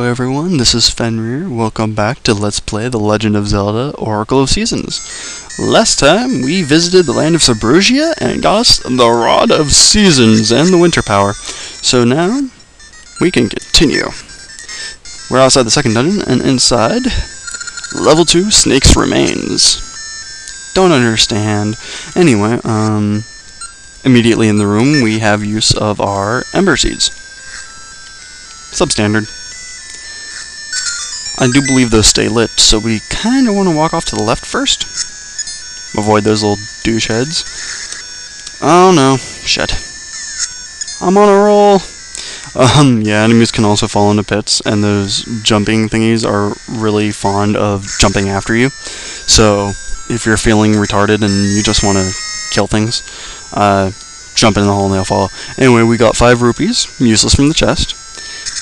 everyone, this is Fenrir. Welcome back to Let's Play The Legend of Zelda, Oracle of Seasons. Last time, we visited the land of Subrugia and got us the Rod of Seasons and the Winter Power. So now, we can continue. We're outside the second dungeon, and inside, Level 2 Snake's Remains. Don't understand. Anyway, immediately in the room, we have use of our Ember Seeds. Substandard. I do believe those stay lit, so we kind of want to walk off to the left first. Avoid those little douche heads. Oh no, shit. I'm on a roll! Yeah, enemies can also fall into pits, and those jumping thingies are really fond of jumping after you. So, if you're feeling retarded and you just want to kill things, jump in the hole and they'll follow. Anyway, we got 5 rupees, useless from the chest.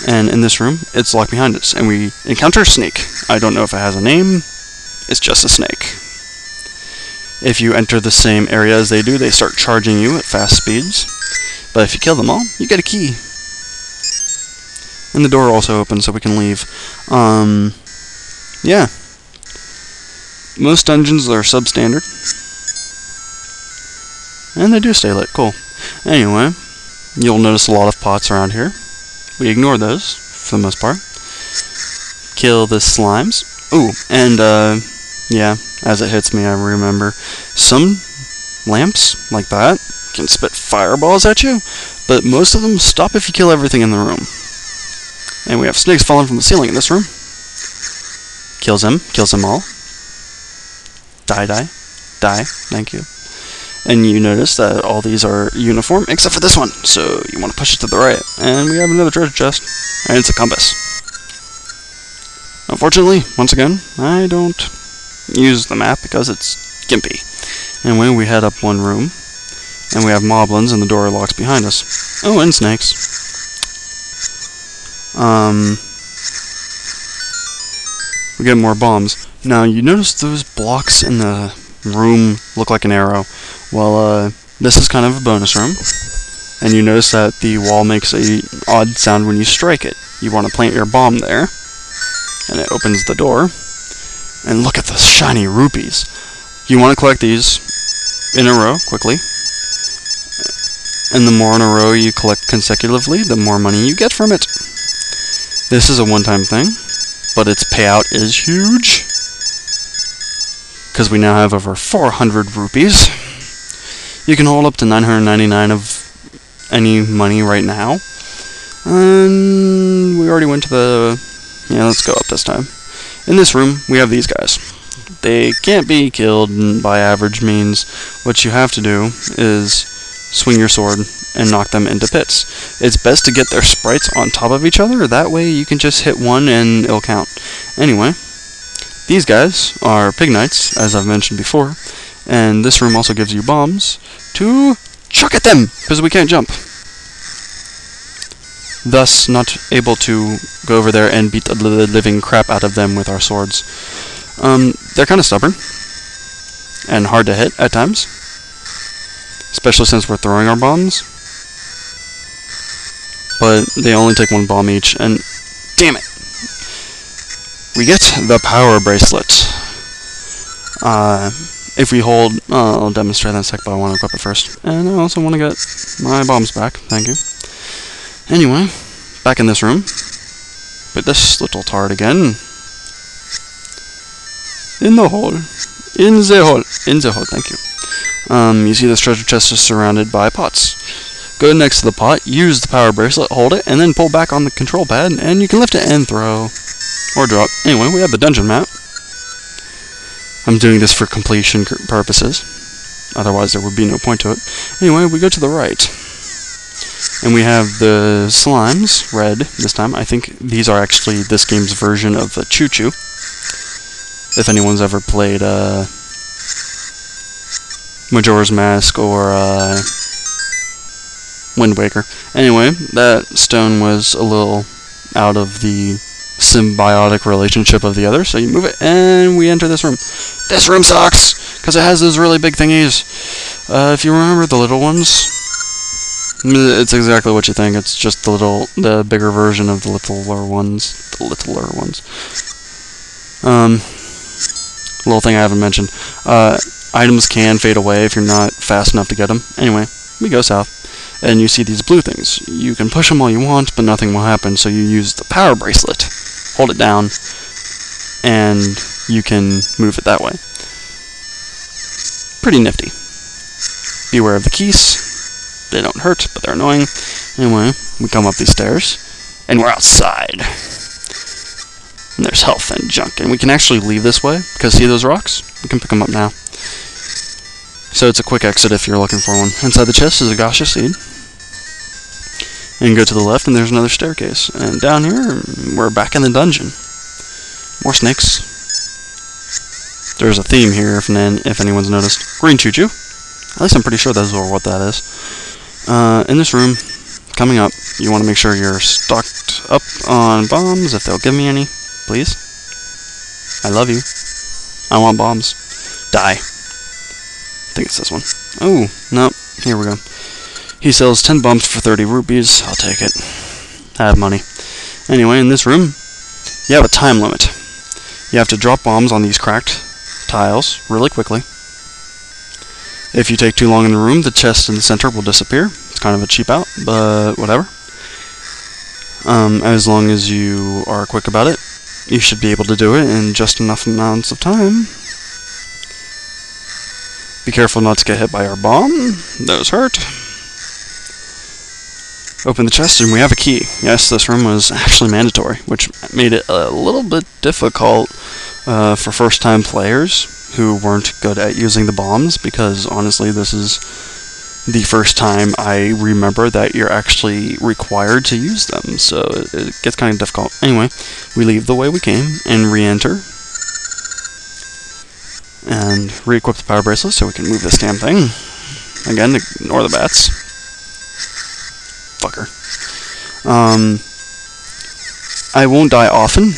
And in this room, it's locked behind us, and we encounter a snake. I don't know if it has a name, it's just a snake. If you enter the same area as they do, they start charging you at fast speeds. But if you kill them all, you get a key. And the door also opens so we can leave. Yeah. Most dungeons are substandard. And they do stay lit, cool. Anyway, you'll notice a lot of pots around here. We ignore those, for the most part. Kill the slimes. Ooh, and, yeah, as it hits me, I remember. Some lamps, like that, can spit fireballs at you, but most of them stop if you kill everything in the room. And we have snakes falling from the ceiling in this room. Kills them all. Die, thank you. And you notice that all these are uniform, except for this one, so you want to push it to the right. And we have another treasure chest, and it's a compass. Unfortunately, once again, I don't use the map because it's gimpy. Anyway, we head up one room, and we have moblins, and the door locks behind us. Oh, and snakes. We get more bombs. Now, you notice those blocks in the room look like an arrow. Well, this is kind of a bonus room, and you notice that the wall makes a odd sound when you strike it. You want to plant your bomb there, and it opens the door, and look at the shiny rupees. You want to collect these in a row, quickly, and the more in a row you collect consecutively, the more money you get from it. This is a one-time thing, but its payout is huge, because we now have over 400 rupees. You can hold up to 999 of any money right now. And we already went to the... Yeah, let's go up this time. In this room, we have these guys. They can't be killed by average means. What you have to do is swing your sword and knock them into pits. It's best to get their sprites on top of each other. That way you can just hit one and it'll count. Anyway, these guys are pig knights, as I've mentioned before. And this room also gives you bombs to chuck at them, because we can't jump. Thus, not able to go over there and beat the living crap out of them with our swords. They're kind of stubborn, and hard to hit at times. Especially since we're throwing our bombs. But they only take 1 bomb each, and damn it! We get the power bracelet. If we hold... I'll demonstrate that in a sec, but I want to equip it first. And I also want to get my bombs back. Thank you. Anyway, back in this room. With this little tart again. In the hole. In the hole. In the hole, thank you. You see this treasure chest is surrounded by pots. Go next to the pot, use the power bracelet, hold it, and then pull back on the control pad, and you can lift it and throw. Or drop. Anyway, we have the dungeon map. I'm doing this for completion purposes. Otherwise, there would be no point to it. Anyway, we go to the right. And we have the slimes, red, this time. I think these are actually this game's version of the Choo-Choo. If anyone's ever played, Majora's Mask or, Wind Waker. Anyway, that stone was a little out of the symbiotic relationship of the other, so you move it, and we enter this room. This room sucks, because it has those really big thingies. If you remember the little ones, It's exactly what you think. It's just the bigger version of the littler ones. The littler ones. Little thing I haven't mentioned. Items can fade away if you're not fast enough to get them. Anyway, we go south, and you see these blue things. You can push them all you want, but nothing will happen, so you use the power bracelet. Hold it down, and you can move it that way. Pretty nifty. Beware of the keys. They don't hurt, but they're annoying. Anyway, we come up these stairs, and we're outside. And there's health and junk, and we can actually leave this way, because see those rocks? We can pick them up now. So it's a quick exit if you're looking for one. Inside the chest is a gaseous seed. And go to the left, and there's another staircase. And down here, we're back in the dungeon. More snakes. There's a theme here, if anyone's noticed. Green choo-choo. At least I'm pretty sure that's what that is. In this room, coming up, you want to make sure you're stocked up on bombs, if they'll give me any. Please? I love you. I want bombs. Die. I think it's this one. Oh, no. Here we go. He sells 10 bombs for 30 rupees. I'll take it. I have money. Anyway, in this room, you have a time limit. You have to drop bombs on these cracked tiles really quickly. If you take too long in the room, the chest in the center will disappear. It's kind of a cheap out, but whatever. As long as you are quick about it, you should be able to do it in just enough amounts of time. Be careful not to get hit by our bomb. Those hurt. Open the chest and we have a key. Yes, this room was actually mandatory, which made it a little bit difficult for first-time players who weren't good at using the bombs, because honestly this is the first time I remember that you're actually required to use them, so it gets kind of difficult. Anyway, we leave the way we came and re-enter and re-equip the power bracelet so we can move this damn thing. Again, ignore the bats. Fucker. I won't die often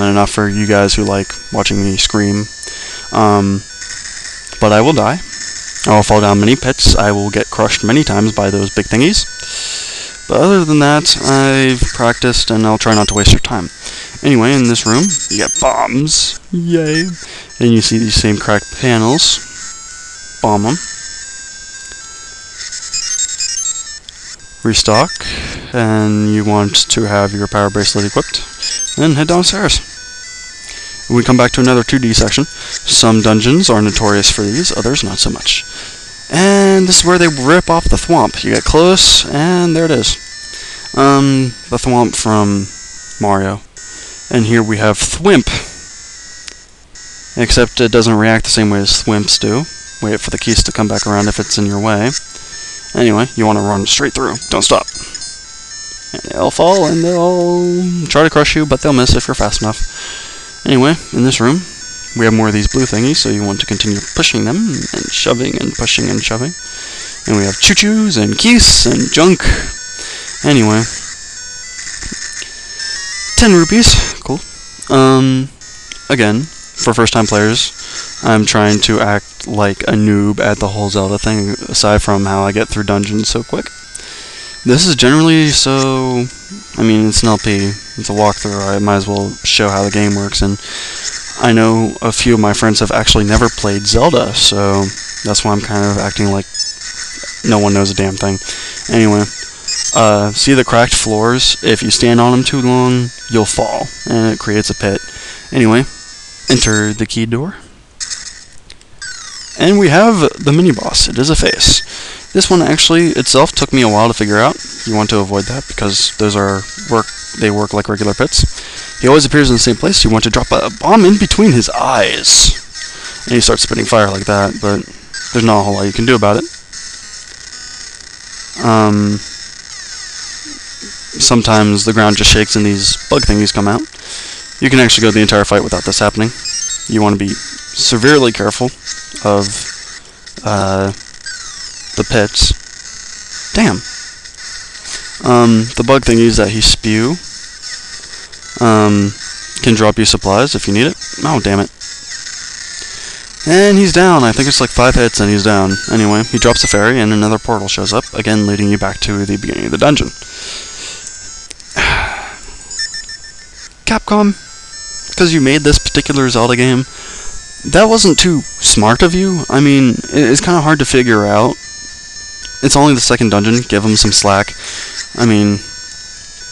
enough for you guys who like watching me scream, but I will die. I will fall down many pits. I will get crushed many times by those big thingies. But other than that, I've practiced and I'll try not to waste your time. Anyway, in this room, you get bombs. Yay. And you see these same cracked panels. Bomb them. Restock. And you want to have your power bracelet equipped. And head downstairs. We come back to another 2D section. Some dungeons are notorious for these, others not so much. And this is where they rip off the thwomp. You get close, and there it is. The thwomp from Mario. And here we have Thwimp. Except it doesn't react the same way as Thwimps do. Wait for the keys to come back around if it's in your way. Anyway, you want to run straight through. Don't stop. And they'll fall, and they'll try to crush you, but they'll miss if you're fast enough. Anyway, in this room, we have more of these blue thingies, so you want to continue pushing them, and shoving, and pushing, and shoving. And we have choo-choos, and keys, and junk. Anyway. 10 rupees. Cool. Again, for first-time players, I'm trying to act like a noob at the whole Zelda thing, aside from how I get through dungeons so quick. This is generally so... I mean, it's an LP, it's a walkthrough, I might as well show how the game works, and I know a few of my friends have actually never played Zelda, so that's why I'm kind of acting like no one knows a damn thing. Anyway, see the cracked floors? If you stand on them too long, you'll fall, and it creates a pit. Anyway, enter the key door. And we have the mini-boss. It is a face. This one actually itself took me a while to figure out. You want to avoid that because those they work like regular pits. He always appears in the same place. You want to drop a bomb in between his eyes. And he starts spitting fire like that, but there's not a whole lot you can do about it. Sometimes the ground just shakes and these bug thingies come out. You can actually go the entire fight without this happening. You want to be severely careful of the pits. Damn. The bug thingies that he spew can drop you supplies if you need it. Oh, damn it. And he's down. I think it's like 5 hits and he's down. Anyway, he drops a fairy and another portal shows up, again leading you back to the beginning of the dungeon. Capcom, because you made this particular Zelda game, that wasn't too smart of you. I mean, it's kind of hard to figure out. It's only the second dungeon. Give them some slack. I mean,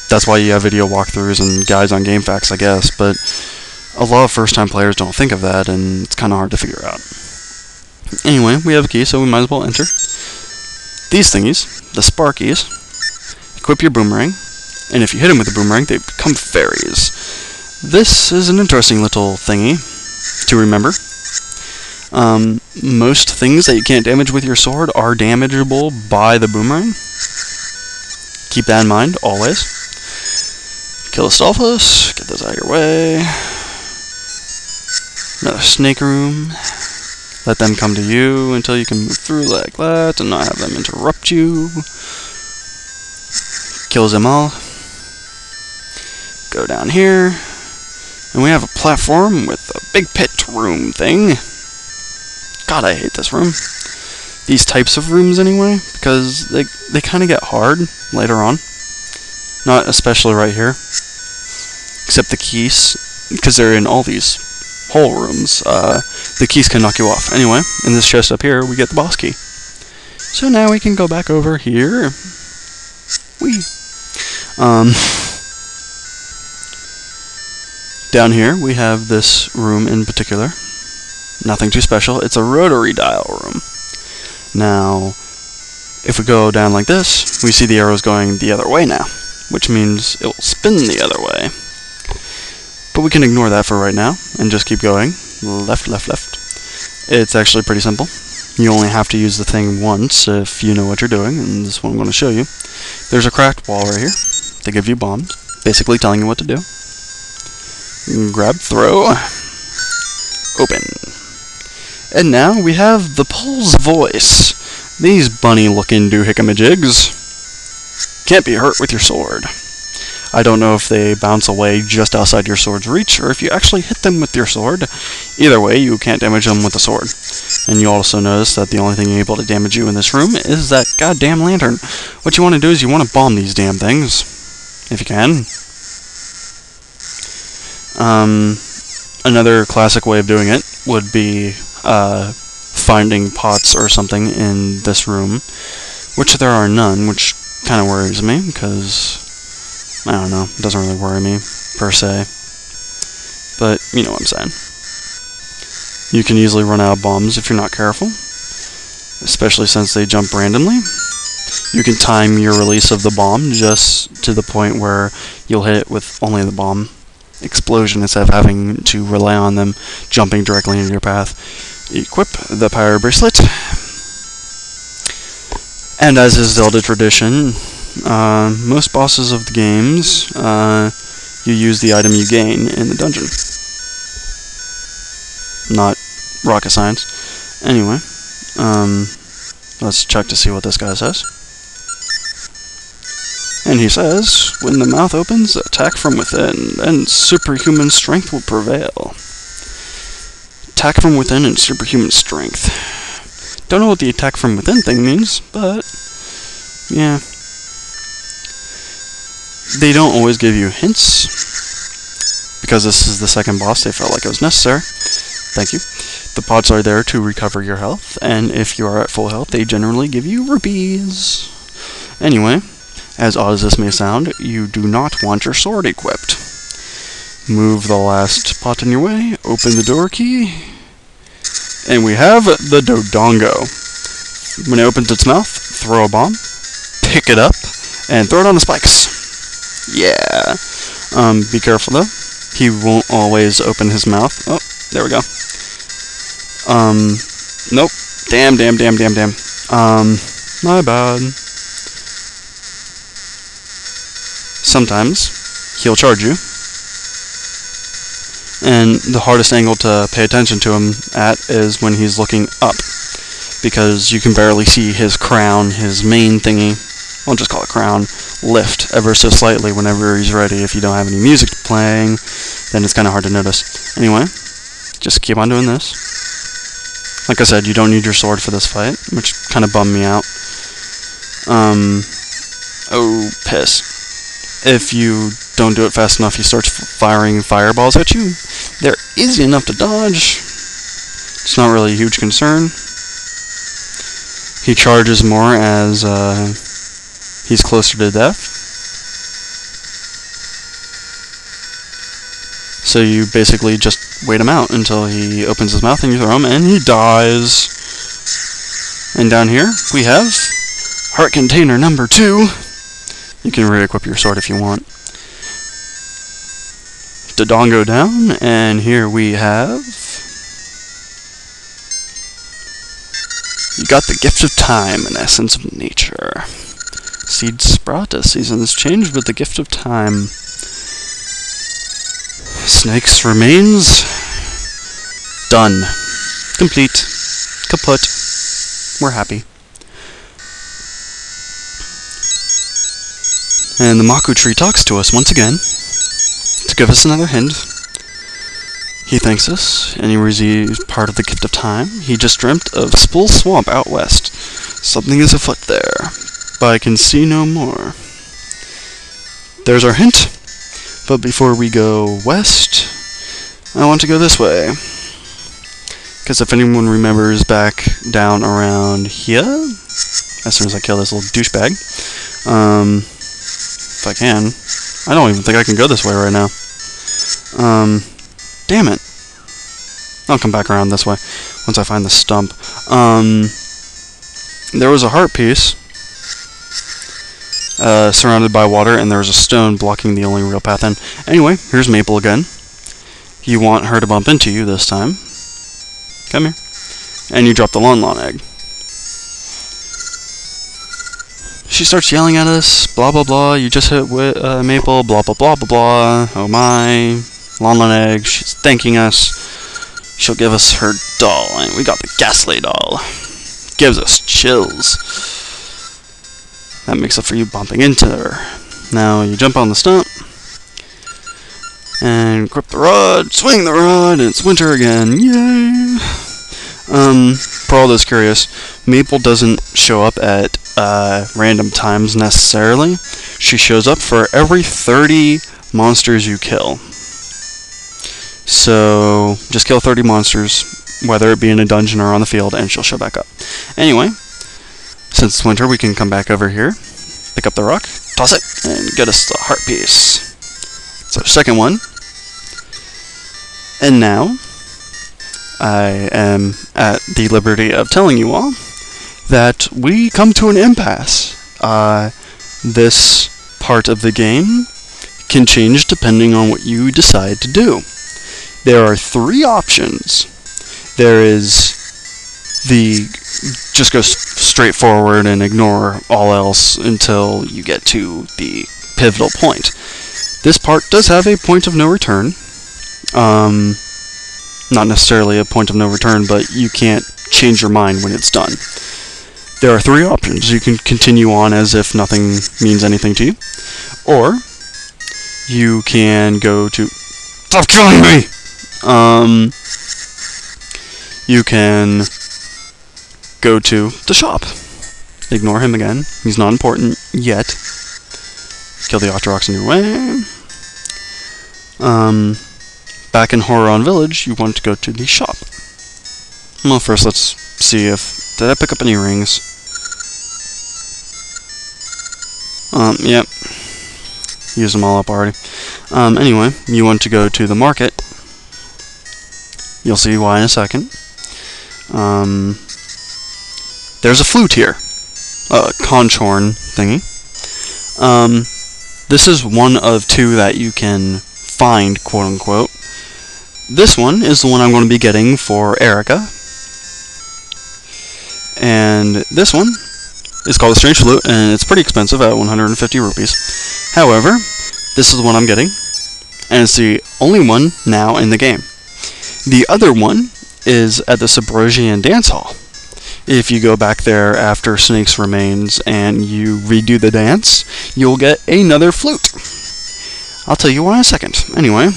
that's why you have video walkthroughs and guides on GameFAQs, I guess, but a lot of first-time players don't think of that, and it's kind of hard to figure out. Anyway, we have a key, so we might as well enter. These thingies, the sparkies, equip your boomerang, and if you hit them with the boomerang, they become fairies. This is an interesting little thingy to remember. Most things that you can't damage with your sword are damageable by the boomerang. Keep that in mind, always. Kill the Stolphus, get those out of your way. Another snake room. Let them come to you until you can move through like that and not have them interrupt you. Kills them all. Go down here. And we have a platform with a big pit room thing. God, I hate this room. These types of rooms anyway, because they kind of get hard later on. Not especially right here. Except the keys, because they're in all these whole rooms, the keys can knock you off. Anyway, in this chest up here, we get the boss key. So now we can go back over here. Down here, we have this room in particular. Nothing too special. It's a rotary dial room. Now, if we go down like this, we see the arrows going the other way now, which means it will spin the other way. But we can ignore that for right now, and just keep going. Left, left, left. It's actually pretty simple. You only have to use the thing once if you know what you're doing, and this is what I'm going to show you. There's a cracked wall right here. They give you bombs, basically telling you what to do. Grab, throw, open. And now we have the Pole's voice. These bunny-looking doohickamajigs can't be hurt with your sword. I don't know if they bounce away just outside your sword's reach, or if you actually hit them with your sword. Either way, you can't damage them with the sword. And you also notice that the only thing able to damage you in this room is that goddamn lantern. What you want to do is you want to bomb these damn things, if you can. Another classic way of doing it would be finding pots or something in this room, which there are none, which kind of worries me, because I don't know, it doesn't really worry me, per se. But, you know what I'm saying. You can easily run out of bombs if you're not careful, especially since they jump randomly. You can time your release of the bomb just to the point where you'll hit it with only the bomb explosion instead of having to rely on them jumping directly into your path. Equip the Power Bracelet. And as is Zelda tradition, most bosses of the games, you use the item you gain in the dungeon. Not rocket science. Anyway, let's check to see what this guy says. And he says, when the mouth opens, attack from within, and superhuman strength will prevail. Attack from within and superhuman strength. Don't know what the attack from within thing means, but yeah. They don't always give you hints. Because this is the second boss, they felt like it was necessary. Thank you. The pots are there to recover your health, and if you are at full health, they generally give you rupees. Anyway, as odd as this may sound, you do not want your sword equipped. Move the last pot in your way, open the door key, and we have the Dodongo. When it opens its mouth, throw a bomb, pick it up, and throw it on the spikes. Yeah. Be careful though. He won't always open his mouth. Oh, there we go. Nope. Damn. My bad. Sometimes he'll charge you. And the hardest angle to pay attention to him at is when he's looking up, because you can barely see his crown, his main thingy, I'll just call it crown, lift ever so slightly whenever he's ready. If you don't have any music playing, then it's kind of hard to notice. Anyway, just keep on doing this. Like I said, you don't need your sword for this fight, which kind of bummed me out. Oh, piss. If you don't do it fast enough, he starts firing fireballs at you. They're easy enough to dodge. It's not really a huge concern. He charges more as he's closer to death. So you basically just wait him out until he opens his mouth and you throw him, and he dies. And down here we have heart container number 2. You can re-equip your sword if you want. Dodongo down, and here we have... You got the gift of time, an essence of nature. Seeds sprout as seasons change with the gift of time. Snake's remains. Done. Complete. Kaput. We're happy. And the Maku tree talks to us once again to give us another hint. He thanks us, and he receives part of the gift of time. He just dreamt of Spool Swamp out west. Something is afoot there, but I can see no more. There's our hint, but before we go west, I want to go this way. Because if anyone remembers back down around here, as soon as I kill this little douchebag, if I can, I don't even think I can go this way right now. Damn it. I'll come back around this way once I find the stump. There was a heart piece surrounded by water, and there was a stone blocking the only real path in. Anyway, here's Maple again. You want her to bump into you this time. Come here. And you drop the Lon Lon egg. She starts yelling at us, blah blah blah, you just hit Maple, blah blah blah blah blah, oh my, Lon Lon egg, she's thanking us, she'll give us her doll, and we got the Ghastly doll, gives us chills, that makes up for you bumping into her. Now you jump on the stump, and grip the rod, swing the rod, and it's winter again, yay! For all those curious, Maple doesn't show up at random times necessarily. She shows up for every 30 monsters you kill. So just kill 30 monsters, whether it be in a dungeon or on the field, and she'll show back up. Anyway, since it's winter, we can come back over here, pick up the rock, toss it, and get us the heart piece. So second one. And now I am at the liberty of telling you all that we come to an impasse. This part of the game can change depending on what you decide to do. There are 3 options. There is the just go straight forward and ignore all else until you get to the pivotal point. This part does have a point of no return. Not necessarily a point of no return, but you can't change your mind when it's done. There are 3 options. You can continue on as if nothing means anything to you, or you can go to... Stop killing me! You can go to the shop. Ignore him again. He's not important yet. Kill the Octoroks in your way. Back in Horon Village, you want to go to the shop. Well, first let's see if... Did I pick up any rings? Yep. Used them all up already. Anyway, you want to go to the market. You'll see why in a second. There's a flute here. A conch horn thingy. This is one of 2 that you can find, quote-unquote. This one is the one I'm going to be getting for Erica. And this one is called a Strange Flute, and it's pretty expensive at 150 rupees. However, this is the one I'm getting, and it's the only one now in the game. The other one is at the Sabrosian Dance Hall. If you go back there after Snake's Remains and you redo the dance, you'll get another flute. I'll tell you why in a second. Anyway,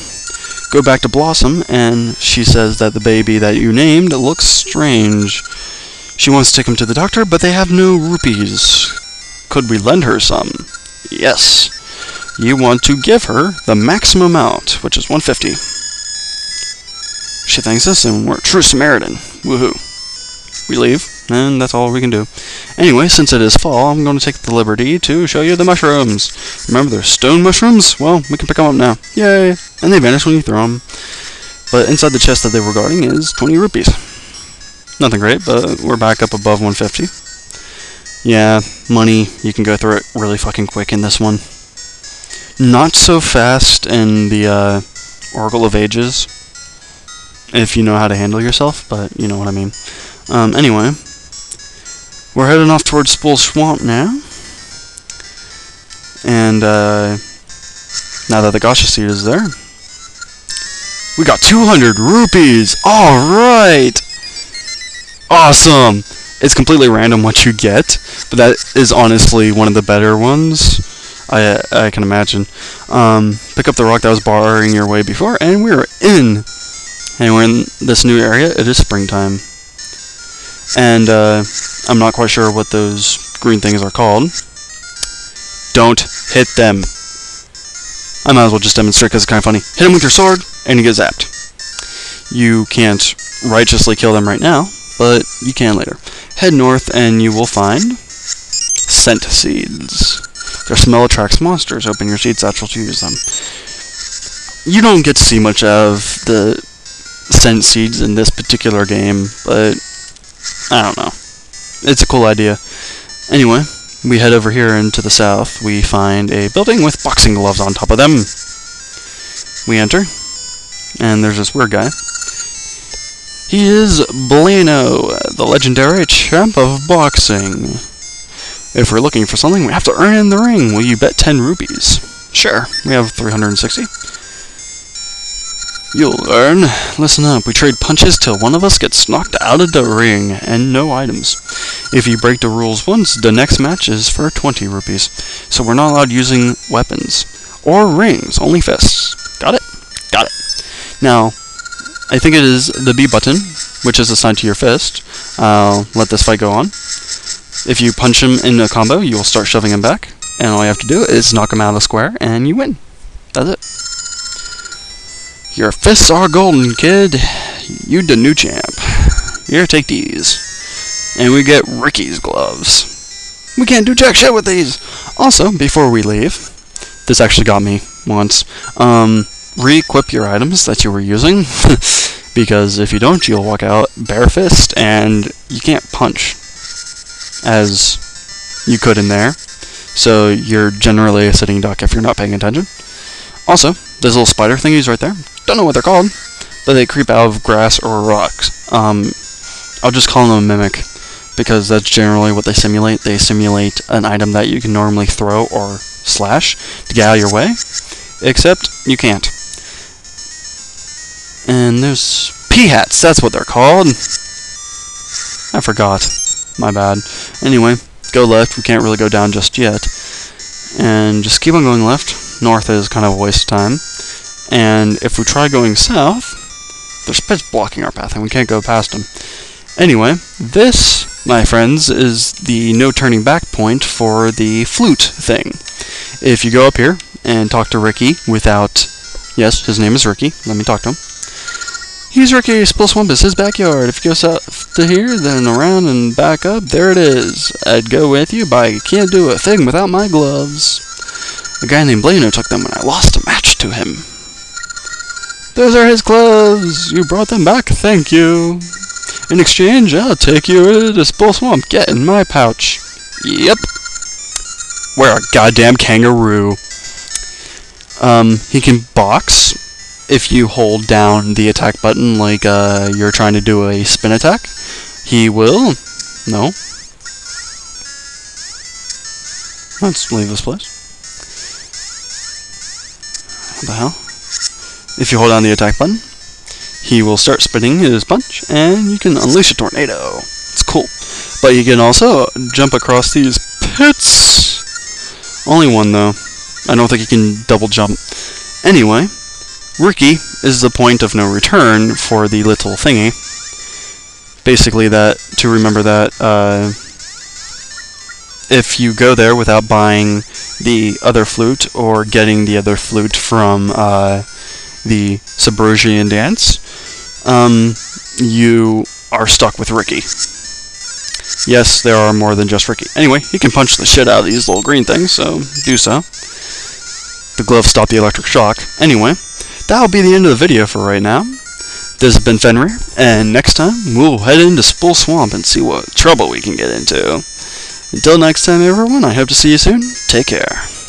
go back to Blossom, and she says that the baby that you named looks strange. She wants to take him to the doctor, but they have no rupees. Could we lend her some? Yes. You want to give her the maximum amount, which is 150. She thanks us, and we're a true Samaritan. Woohoo. We leave, and that's all we can do. Anyway, since it is fall, I'm going to take the liberty to show you the mushrooms. Remember they're stone mushrooms? Well, we can pick them up now. Yay! And they vanish when you throw them. But inside the chest that they were guarding is 20 rupees. Nothing great, but we're back up above 150. Yeah, money, you can go through it really fucking quick in this one. Not so fast in the Oracle of Ages, if you know how to handle yourself, but you know what I mean. Anyway, we're heading off towards Spool Swamp now. And now that the Gacha seed is there, we got 200 rupees! Alright! Awesome! It's completely random what you get, but that is honestly one of the better ones, I can imagine. Pick up the rock that was barring your way before, and we're in! And we're in this new area. It is springtime. And I'm not quite sure what those green things are called. Don't hit them. I might as well just demonstrate because it's kind of funny. Hit them with your sword, and you get zapped. You can't righteously kill them right now, but you can later. Head north, and you will find scent seeds. Their smell attracts monsters. Open your seed satchel to use them. You don't get to see much of the scent seeds in this particular game, but I don't know. It's a cool idea. Anyway, we head over here into the south. We find a building with boxing gloves on top of them. We enter, and there's this weird guy. He is Bueno, the legendary champ of boxing. If we're looking for something, we have to earn in the ring. Will you bet 10 rupees? Sure, we have 360. You'll earn. Listen up, we trade punches till one of us gets knocked out of the ring, and no items. If you break the rules once, the next match is for 20 rupees. So we're not allowed using weapons. Or rings, only fists. Got it? Got it. Now, I think it is the B button, which is assigned to your fist. I'll let this fight go on. If you punch him in a combo, you will start shoving him back, and all you have to do is knock him out of the square, and you win. That's it. Your fists are golden, kid. You the new champ. Here, take these. And we get Ricky's gloves. We can't do jack shit with these. Also, before we leave, this actually got me once. Re-equip your items that you were using, because if you don't, you'll walk out bare fist, and you can't punch as you could in there. So you're generally a sitting duck if you're not paying attention. Also, those little spider thingies right there, don't know what they're called, but they creep out of grass or rocks. I'll just call them a mimic, because that's generally what they simulate. They simulate an item that you can normally throw or slash to get out of your way, except you can't. And there's P-hats, that's what they're called. I forgot. My bad. Anyway, go left. We can't really go down just yet. And just keep on going left. North is kind of a waste of time. And if we try going south, there's pits blocking our path and we can't go past them. Anyway, this, my friends, is the no turning back point for the flute thing. If you go up here and talk to Ricky without... Yes, his name is Ricky. Let me talk to him. He's Ricky. Spool Swamp is his backyard. If you go south to here, then around and back up, there it is. I'd go with you, but I can't do a thing without my gloves. A guy named Bueno took them when I lost a match to him. Those are his gloves. You brought them back. Thank you. In exchange, I'll take you to Spool Swamp. Get in my pouch. Yep. We're a goddamn kangaroo. He can box if you hold down the attack button like you're trying to do a spin attack. He will... No. Let's leave this place. What the hell? If you hold down the attack button, he will start spinning his punch, and you can unleash a tornado. It's cool. But you can also jump across these pits. Only one, though. I don't think you can double jump. Anyway, Ricky is the point of no return for the little thingy. Basically, that to remember that if you go there without buying the other flute or getting the other flute from the Subrosian dance, you are stuck with Ricky. Yes, there are more than just Ricky. Anyway, he can punch the shit out of these little green things, so do so. The gloves stop the electric shock. Anyway, that'll be the end of the video for right now. This has been Fenrir, and next time we'll head into Spool Swamp and see what trouble we can get into. Until next time, everyone, I hope to see you soon. Take care.